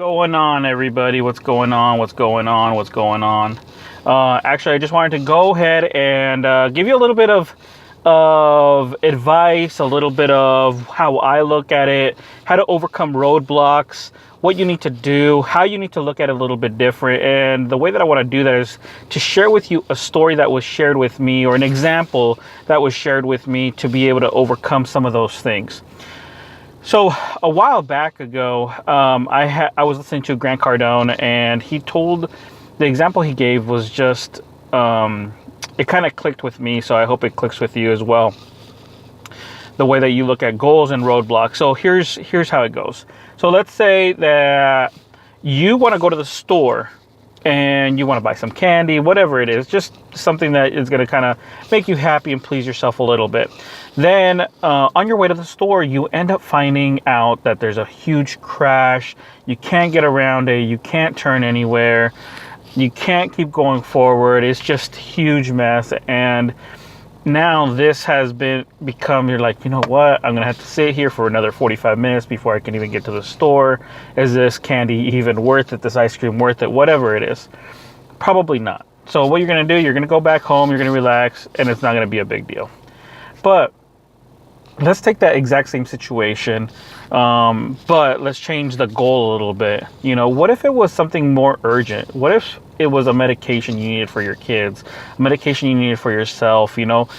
Going on, everybody? What's going on? What's going on? What's going on? Actually, I just wanted to go ahead and give you a little bit of advice, a little bit of how I look at it, how to overcome roadblocks, what you need to do, how you need to look at it a little bit different. And the way that I want to do that is to share with you a story that was shared with me, or an example that was shared with me, to be able to overcome some of those things. So a while back ago, I was listening to Grant Cardone, and he told, the example he gave was just, it kind of clicked with me. So I hope it clicks with you as well, the way that you look at goals and roadblocks. So here's how it goes. So let's say that you want to go to the store and you want to buy some candy, whatever it is, just something that is going to kind of make you happy and please yourself a little bit. Then on your way to the store, you end up finding out that there's a huge crash. You can't get around it. You can't turn anywhere. You can't keep going forward. It's just a huge mess. And now this has become, you're like, you know what? I'm going to have to sit here for another 45 minutes before I can even get to the store. Is this candy even worth it? This ice cream worth it? Whatever it is. Probably not. So what you're going to do, you're going to go back home, you're going to relax, and it's not going to be a big deal. But let's take that exact same situation, but let's change the goal a little bit. You know, what if it was something more urgent? What if it was a medication you needed for your kids, a medication you needed for yourself, you know,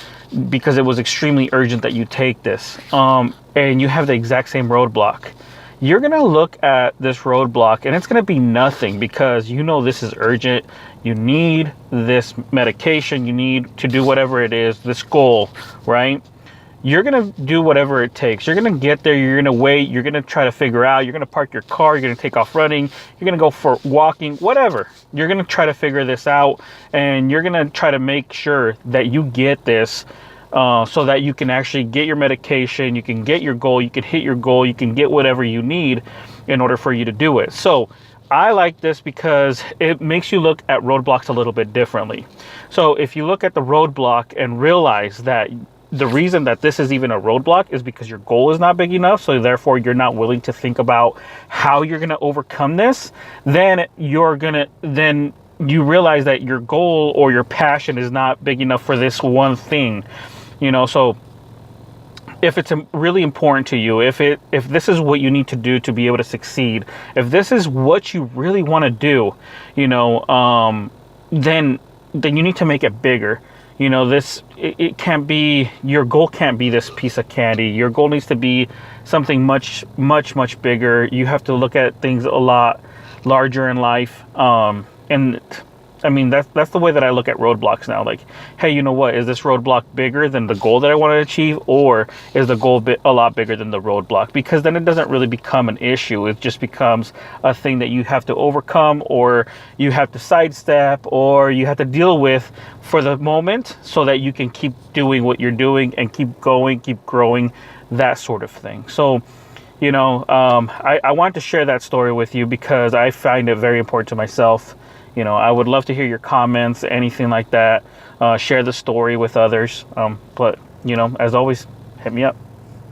because it was extremely urgent that you take this, and you have the exact same roadblock. You're going to look at this roadblock and it's going to be nothing, because you know this is urgent. You need this medication. You need to do whatever it is, this goal, right? You're going to do whatever it takes. You're going to get there. You're going to wait. You're going to try to figure out. You're going to park your car. You're going to take off running. You're going to go for walking, whatever. You're going to try to figure this out, and you're going to try to make sure that you get this so that you can actually get your medication. You can get your goal. You can hit your goal. You can get whatever you need in order for you to do it. So I like this because it makes you look at roadblocks a little bit differently. So if you look at the roadblock and realize that the reason that this is even a roadblock is because your goal is not big enough, so therefore you're not willing to think about how you're going to overcome this, then you realize that your goal or your passion is not big enough for this one thing. You know, so if it's really important to you, if this is what you need to do to be able to succeed, if this is what you really want to do, you know, then you need to make it bigger. You know, it can't be, your goal can't be this piece of candy. Your goal needs to be something much, much, much bigger. You have to look at things a lot larger in life. And I mean, that's the way that I look at roadblocks now. Like, hey, you know what? Is this roadblock bigger than the goal that I want to achieve? Or is the goal a lot bigger than the roadblock? Because then it doesn't really become an issue. It just becomes a thing that you have to overcome, or you have to sidestep, or you have to deal with for the moment, so that you can keep doing what you're doing and keep going, keep growing, that sort of thing. So, you know, I wanted to share that story with you because I find it very important to myself. You know, I would love to hear your comments, anything like that. Share the story with others. But, you know, as always, hit me up.